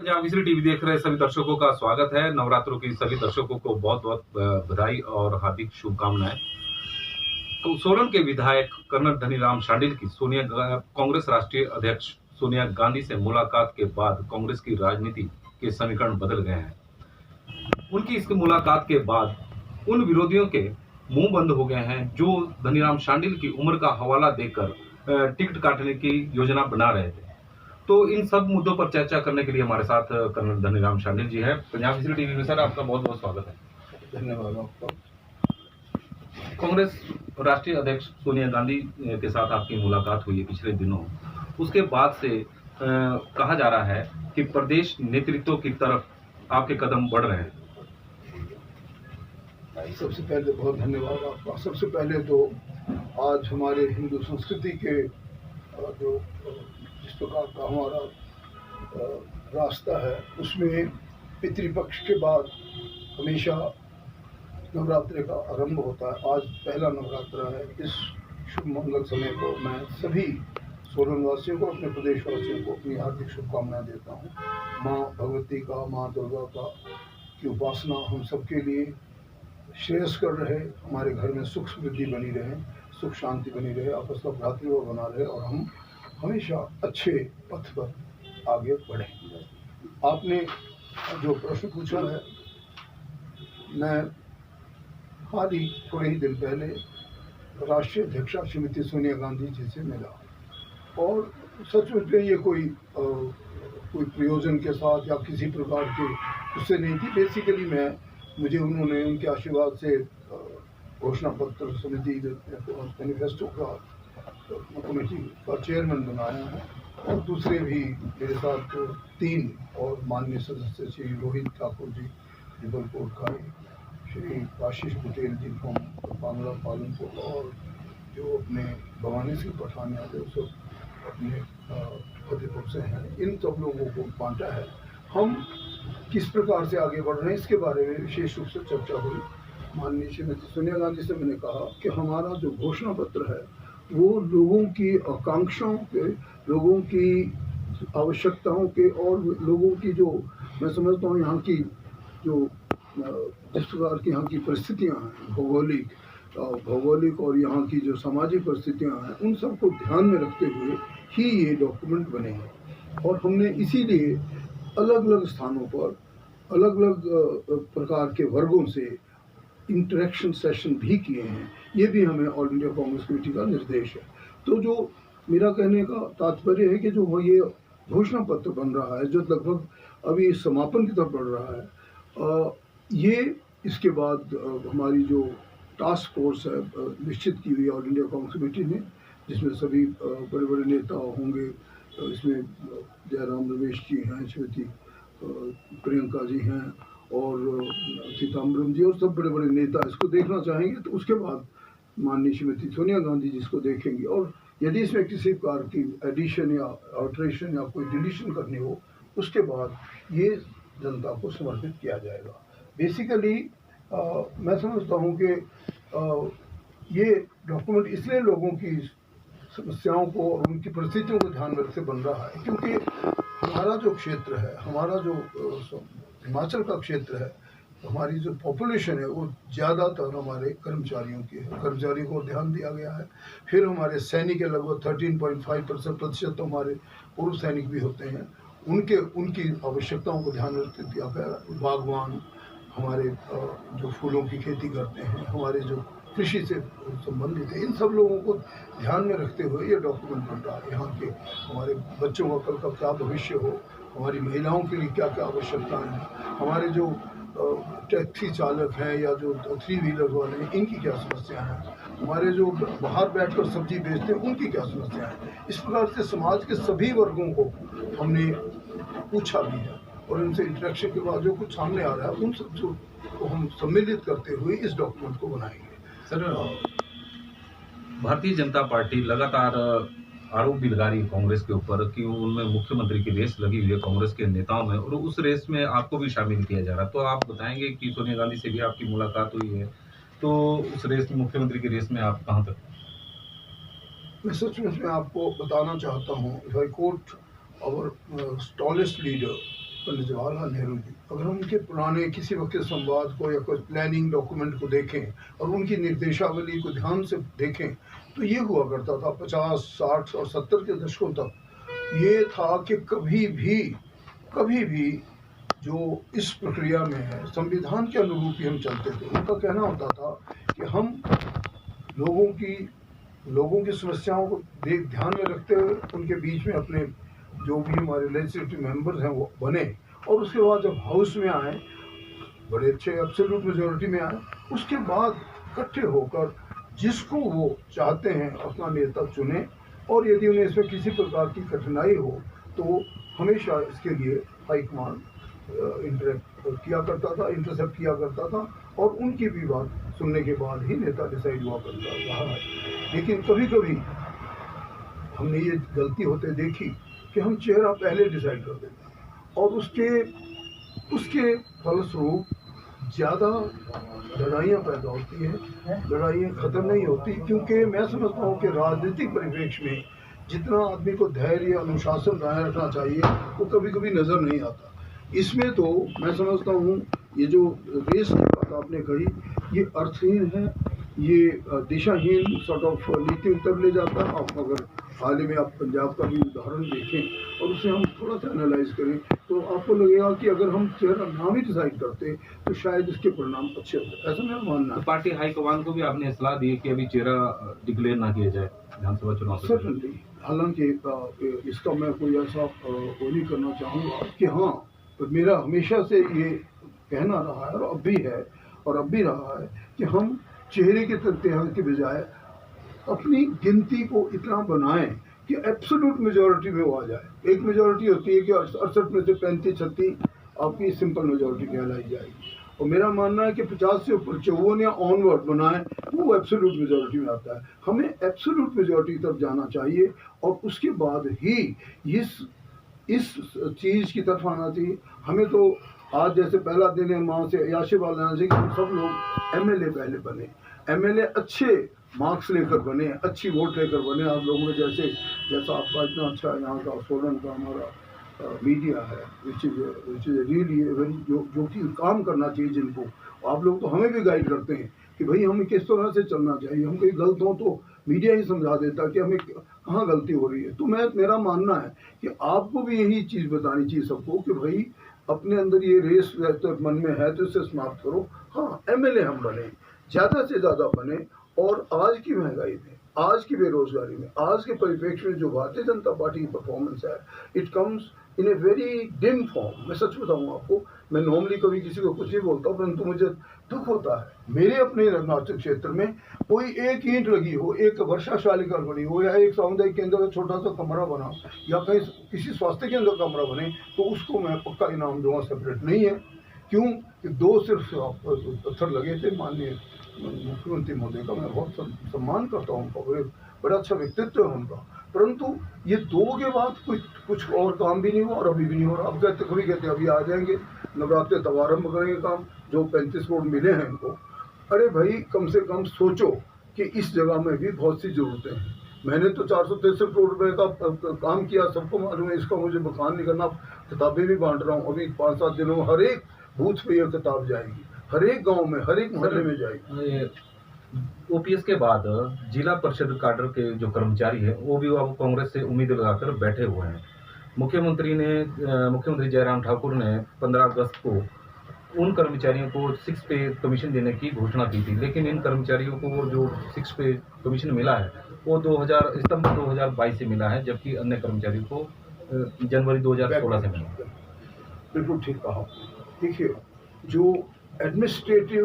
Punjab Kesari TV देख रहे सभी दर्शकों का स्वागत है। नवरात्रों की सभी दर्शकों को बहुत बहुत बधाई और हार्दिक शुभकामनाएं। तो सोलन के विधायक कर्नल धनीराम शांडिल की कांग्रेस राष्ट्रीय अध्यक्ष सोनिया गांधी से मुलाकात के बाद कांग्रेस की राजनीति के समीकरण बदल गए हैं। उनकी इस मुलाकात के बाद उन विरोधियों के मुंह बंद हो गए हैं जो धनीराम शांडिल की उम्र का हवाला देकर टिकट काटने की योजना बना रहे थे। तो इन सब मुद्दों पर चर्चा करने के लिए हमारे साथ कर्नल धनीराम शांडिल जी हैं। पंजाब केसरी टीवी में सर आपका बहुत बहुत स्वागत है। धन्यवाद आपका। कांग्रेस राष्ट्रीय अध्यक्ष सोनिया गांधी के साथ आपकी मुलाकात हुई है पिछले दिनों। उसके बाद से कहा जा रहा है कि प्रदेश नेतृत्व की तरफ आपके कदम बढ़ रहे हैं। सबसे पहले बहुत धन्यवाद आपका। सबसे पहले तो आज हमारे हिंदू संस्कृति के जो जिस प्रकार का हमारा रास्ता है उसमें पितृपक्ष के बाद हमेशा नवरात्रि का आरंभ होता है। आज पहला नवरात्रा है। इस शुभ मंगल समय को मैं सभी सोलन वासियों को, अपने प्रदेशवासियों को अपनी हार्दिक शुभकामनाएं देता हूँ। माँ भगवती का, माँ दुर्गा का की उपासना हम सबके लिए श्रेयस्कर रहे, हमारे घर में सुख समृद्धि बनी रहे, सुख शांति बनी रहे, आपस का भ्रातृभाव बना रहे और हम हमेशा अच्छे पथ पर आगे बढ़ें। आपने जो प्रश्न पूछा है, मैं हाल ही थोड़े ही दिन पहले राष्ट्रीय अध्यक्षा श्रीमती सोनिया गांधी जी से मिला और सचमुच में ये कोई प्रयोजन के साथ या किसी प्रकार के उससे नहीं थी। बेसिकली मुझे उन्होंने उनके आशीर्वाद से घोषणा पत्र समिति मैनिफेस्टो का कमेटी का चेयरमैन बनाया है और दूसरे भी मेरे साथ 3 और माननीय सदस्य श्री रोहित ठाकुर जी जबलपुर का, श्री आशीष पटेल जी फ्रॉम बांग्ला पालनपुर और जो अपने भवानी सिंह पठानिया जो सब अपने फतेहपुर से हैं, इन सब लोगों को बांटा है। हम किस प्रकार से आगे बढ़ रहे हैं इसके बारे में विशेष रूप से चर्चा हुई। माननीय श्रीमती सोनिया गांधी से मैंने कहा कि हमारा जो घोषणा पत्र है वो लोगों की आकांक्षाओं के, लोगों की आवश्यकताओं के और लोगों की जो मैं समझता हूँ यहाँ की जो जिस प्रकार की यहाँ की परिस्थितियाँ हैं, भौगोलिक और यहाँ की जो सामाजिक परिस्थितियाँ हैं, उन सबको ध्यान में रखते हुए ही ये डॉक्यूमेंट बने हैं। और हमने इसीलिए अलग अलग स्थानों पर अलग अलग प्रकार के वर्गों से इंटरेक्शन सेशन भी किए हैं। ये भी हमें ऑल इंडिया कांग्रेस कमेटी का निर्देश है। तो जो मेरा कहने का तात्पर्य है कि जो ये घोषणा पत्र बन रहा है जो लगभग अभी समापन की तरफ बढ़ रहा है, ये इसके बाद हमारी जो टास्क फोर्स है निश्चित की हुई ऑल इंडिया कांग्रेस कमेटी ने, जिसमें सभी बड़े बड़े नेता होंगे। इसमें जयराम रमेश जी हैं, श्रीमती प्रियंका जी हैं और सीताम्बरम जी और सब बड़े बड़े नेता इसको देखना चाहेंगे। तो उसके बाद माननीय श्रीमती सोनिया गांधी जी इसको देखेंगी और यदि इसमें किसी प्रकार की एडिशन या अल्ट्रेशन या कोई डिलीशन करनी हो, उसके बाद ये जनता को समर्पित किया जाएगा। बेसिकली मैं समझता हूँ कि ये डॉक्यूमेंट इसलिए लोगों की समस्याओं को और उनकी परिस्थितियों को ध्यान में रखते बन रहा है क्योंकि हमारा जो क्षेत्र है, हमारा जो हिमाचल का क्षेत्र है, हमारी जो पॉपुलेशन है वो ज़्यादातर हमारे कर्मचारियों की है। कर्मचारियों को ध्यान दिया गया है। फिर हमारे सैनिक लगभग 13.5% तो हमारे पूर्व सैनिक भी होते हैं, उनकी आवश्यकताओं को ध्यान में रखते दिया गया। बागवान, हमारे जो फूलों की खेती करते हैं, हमारे जो कृषि से संबंधित है, इन सब लोगों को ध्यान में रखते हुए ये डॉक्यूमेंट बन रहा है। यहाँ के हमारे बच्चों का कल का क्या भविष्य हो, हमारी महिलाओं के लिए क्या क्या आवश्यकताएं हैं, हमारे जो टैक्सी चालक हैं या जो 3 व्हीलर वाले हैं, इनकी क्या समस्याएं हैं, हमारे जो बाहर बैठकर सब्जी बेचते हैं उनकी क्या समस्याएं हैं। इस प्रकार से समाज के सभी वर्गों को हमने पूछा भी है और उनसे इंटरेक्शन के बाद जो कुछ सामने आ रहा है उन सब को हम सम्मिलित करते हुए इस डॉक्यूमेंट को बनाएंगे। सर, भारतीय जनता पार्टी लगातार आरोप भी लगा रही है कांग्रेस के ऊपर कि उनमें मुख्यमंत्री की रेस लगी हुई है कांग्रेस के नेताओं में और उस रेस में आपको भी शामिल किया जा रहा है। तो आप बताएंगे कि सोनिया गांधी से भी आपकी मुलाकात हुई है, तो उस रेस में, मुख्यमंत्री की रेस में आप कहाँ तक? मैं सचमुच में आपको बताना चाहता हूँ, if I quote our tallest leader Pandit Jawaharlal Nehru ji, अगर हम उनके पुराने किसी वक्त के संवाद को या कोई प्लानिंग डॉक्यूमेंट को देखें और उनकी निर्देशावली को ध्यान से देखें तो ये हुआ करता था 50, 60 और 70 के दशकों तक। ये था कि कभी भी जो इस प्रक्रिया में है संविधान के अनुरूप ही हम चलते थे। उनका कहना होता था कि हम लोगों की समस्याओं को ध्यान में रखते हुए उनके बीच में अपने जो भी हमारे लेजिस्लेटिव मेंबर्स हैं वो बने, और उसके बाद जब हाउस में आए बड़े अच्छे एब्सोल्यूट मेजोरिटी में आए, उसके बाद इकट्ठे होकर जिसको वो चाहते हैं अपना नेता चुने, और यदि उन्हें इसमें किसी प्रकार की कठिनाई हो तो हमेशा इसके लिए हाईकमान इंटरसेप्ट किया करता था, और उनकी भी बात सुनने के बाद ही नेता डिसाइड हुआ करता रहा है। लेकिन कभी कभी हमने ये गलती होते देखी कि हम चेहरा पहले डिसाइड कर देते और उसके फलस्वरूप ज़्यादा लड़ाइयाँ पैदा होती हैं, लड़ाइयाँ ख़त्म नहीं होती, क्योंकि मैं समझता हूँ कि राजनीतिक परिप्रेक्ष्य में जितना आदमी को धैर्य अनुशासन बनाए रखना चाहिए वो कभी कभी नज़र नहीं आता। इसमें तो मैं समझता हूँ ये जो रेस की बात आपने कही ये अर्थहीन है, ये दिशाहीन सॉर्ट ऑफ नीति उत्तर ले जाता है। आप अगर हाल ही में आप पंजाब का भी उदाहरण देखें और उसे हम थोड़ा सा एनालाइज करें तो आपको लगेगा कि अगर हम चेहरा नाम ही डिसाइड करते तो शायद इसके परिणाम अच्छे होते, ऐसा मेरा मानना है। तो पार्टी हाईकमान को भी आपने सलाह दी कि अभी चेहरा डिक्लेयर ना किया जाए विधानसभा चुनाव से सर्टनली, हालांकि इसका मैं कोई ऐसा वो नहीं करना चाहूँगा कि हाँ, तो मेरा हमेशा से ये कहना रहा है और अब भी रहा है कि हम चेहरे के तथ्य के बजाय अपनी गिनती को इतना बनाएं कि एब्सोल्यूट मेजॉरिटी में वो आ जाए। एक मेजॉरिटी होती है कि 68 में से 35-36 आपकी सिंपल मेजॉरिटी कहलाई जाएगी, और मेरा मानना है कि 50 से ऊपर 54 या ऑनवर्ड बनाएं वो एब्सोल्यूट मेजॉरिटी में आता है। हमें एब्सोल्यूट मेजॉरिटी तरफ जाना चाहिए और उसके बाद ही इस चीज़ की तरफ आना चाहिए। हमें तो आज जैसे पहला दिन है माँ से आशीर्वाद लेना चाहिए कि हम सब लोग एमएलए पहले बने, एमएलए अच्छे मार्क्स लेकर बने, अच्छी वोट लेकर बने। आप लोगों में जैसा आपका इतना अच्छा यहाँ का सोलन का हमारा मीडिया है विच इज़ रियली वेरी जो कि काम करना चाहिए जिनको, आप लोग तो हमें भी गाइड करते हैं कि भाई हमें किस तरह से चलना चाहिए। हम कहीं गलत हों तो मीडिया ही समझा देता कि हमें कहाँ गलती हो रही है। तो मेरा मानना है कि आपको भी यही चीज़ बतानी चाहिए सबको कि भाई अपने अंदर ये रेस तो मन में है तो इसे समाप्त करो। हाँ, एमएलए हम बने, ज़्यादा से ज़्यादा बने, और आज की महंगाई में, आज की बेरोजगारी में, आज के परिप्रेक्ष्य में जो भारतीय जनता पार्टी की परफॉर्मेंस है it comes in a very dim form. मैं सच बताऊँ आपको, मैं नॉर्मली कभी किसी को कुछ नहीं बोलता, परंतु मुझे दुख होता है मेरे अपने अरुणाचल क्षेत्र में कोई एक ईंट लगी हो, एक वर्षा शालिका बनी हो, या एक सामुदायिक केंद्र का छोटा सा कमरा बना, या कहीं किसी स्वास्थ्य केंद्र का कमरा बने, तो उसको मैं पक्का इनाम दूंगा। सेपरेट नहीं है, क्यों कि 2 सिर्फ पत्थर लगे थे। माननीय मुख्यमंत्री महोदय का मैं बहुत सम्मान करता हूँ, उनका बड़ा अच्छा व्यक्तित्व है उनका, परंतु ये 2 के बाद कुछ और काम भी नहीं हुआ और अभी भी नहीं हो रहा। अब कभी कहते अभी आ जाएंगे, नवरात्रे तब आरम्भ करेंगे काम, जो 35 करोड़ मिले हैं इनको। अरे भाई, कम से कम सोचो कि इस जगह में भी बहुत सी ज़रूरतें हैं। मैंने तो 463 करोड़ रुपये का काम किया, सबको मालूम है, इसका मुझे बखान नहीं करना। किताबें भी बांट रहा हूँ, अभी 5-7 दिनों में हर एक बूथ पे यह किताब जाएगी, हर एक गांव में, हर एक मोहल्ले में जाएगी। ओपीएस के बाद जिला परिषद काडर के जो कर्मचारी है वो भी अब कांग्रेस से उम्मीद लगाकर बैठे हुए हैं। मुख्यमंत्री जयराम ठाकुर ने 15 अगस्त को उन कर्मचारियों को 6 पे कमीशन देने की घोषणा की थी, लेकिन इन कर्मचारियों को जो 6 पे कमीशन मिला है वो सितंबर 2022 से मिला है, जबकि अन्य कर्मचारियों को जनवरी 2016 से मिला। बिल्कुल ठीक कहा। देखिए, जो एडमिनिस्ट्रेटिव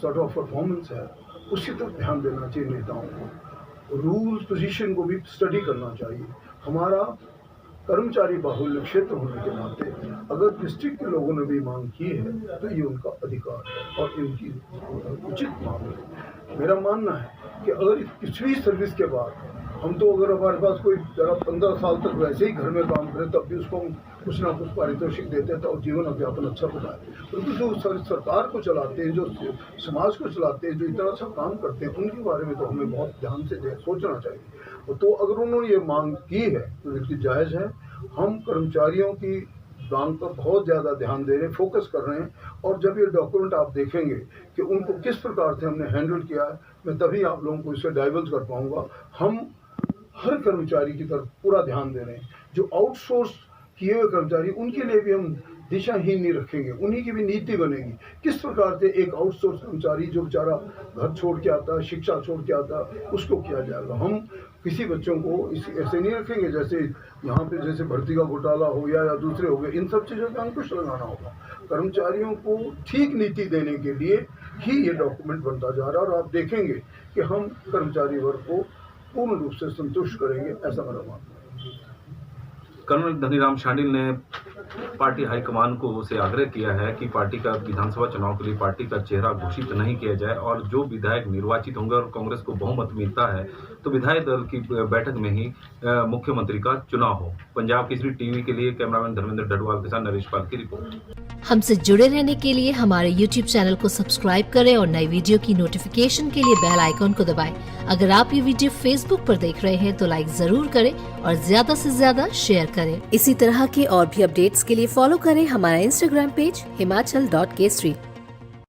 सॉर्ट ऑफ परफॉर्मेंस है उसी तरफ ध्यान देना चाहिए नेताओं को, रूल्स पोजीशन को भी स्टडी करना चाहिए। हमारा कर्मचारी बाहुल्य क्षेत्र होने के नाते अगर डिस्ट्रिक्ट के लोगों ने भी मांग की है तो ये उनका अधिकार है और इनकी उचित मांग है। मेरा मानना है कि अगर पिछली सर्विस के बाद हम तो अगर हमारे पास कोई जरा 15 साल तक वैसे ही घर में काम करे तब भी उसको कुछ ना कुछ पारितोषिक देते हैं तो जीवन अध्यापन अच्छा होता है। परंतु जो सरकार को चलाते हैं, जो समाज को चलाते हैं, जो इतना अच्छा काम करते हैं, उनके बारे में तो हमें बहुत ध्यान से सोचना चाहिए। तो अगर उन्होंने ये मांग की है तो बिल्कुल जायज़ है। हम कर्मचारियों की प्लान पर बहुत ज़्यादा ध्यान दे रहे हैं, फोकस कर रहे हैं। और जब ये डॉक्यूमेंट आप देखेंगे कि उनको किस प्रकार से हमने हैंडल किया है, मैं तभी आप लोगों को इसे डाइवर्स कर पाऊँगा। हम हर कर्मचारी की तरफ पूरा ध्यान दे रहे हैं। जो आउटसोर्स किए हुए कर्मचारी, उनके लिए भी हम दिशाहीन नहीं रखेंगे, उन्हीं की भी नीति बनेगी। किस प्रकार से एक आउटसोर्स कर्मचारी जो बेचारा घर छोड़ के आता है, शिक्षा छोड़ के आता है, उसको किया जाएगा। हम किसी बच्चों को ऐसे नहीं रखेंगे जैसे यहाँ पे जैसे भर्ती का घोटाला हो गया या दूसरे हो गए। इन सब चीज़ों पर अंकुश लगाना होगा। कर्मचारियों को ठीक नीति देने के लिए ही ये डॉक्यूमेंट बनता जा रहा है। और आप देखेंगे कि हम कर्मचारी वर्ग को पूर्ण रूप से संतुष्ट करेंगे, ऐसा मेरा मानना है। कर्नल धनीराम शांडिल ने पार्टी हाईकमान को से आग्रह किया है कि पार्टी का विधानसभा चुनाव के लिए पार्टी का चेहरा घोषित नहीं किया जाए और जो विधायक निर्वाचित होंगे और कांग्रेस को बहुमत मिलता है तो विधायक दल की बैठक में ही मुख्यमंत्री का चुनाव हो। पंजाब केसरी टीवी के लिए कैमरामैन धर्मेंद्र डडवाल के साथ नरेश पाल की रिपोर्ट। हमसे जुड़े रहने के लिए हमारे YouTube चैनल को सब्सक्राइब करें और नई वीडियो की नोटिफिकेशन के लिए बेल आइकॉन को दबाएं। अगर आप ये वीडियो Facebook पर देख रहे हैं तो लाइक जरूर करें और ज्यादा से ज्यादा शेयर करें। इसी तरह के और भी अपडेट्स के लिए फॉलो करें हमारा Instagram पेज himachal.kesri।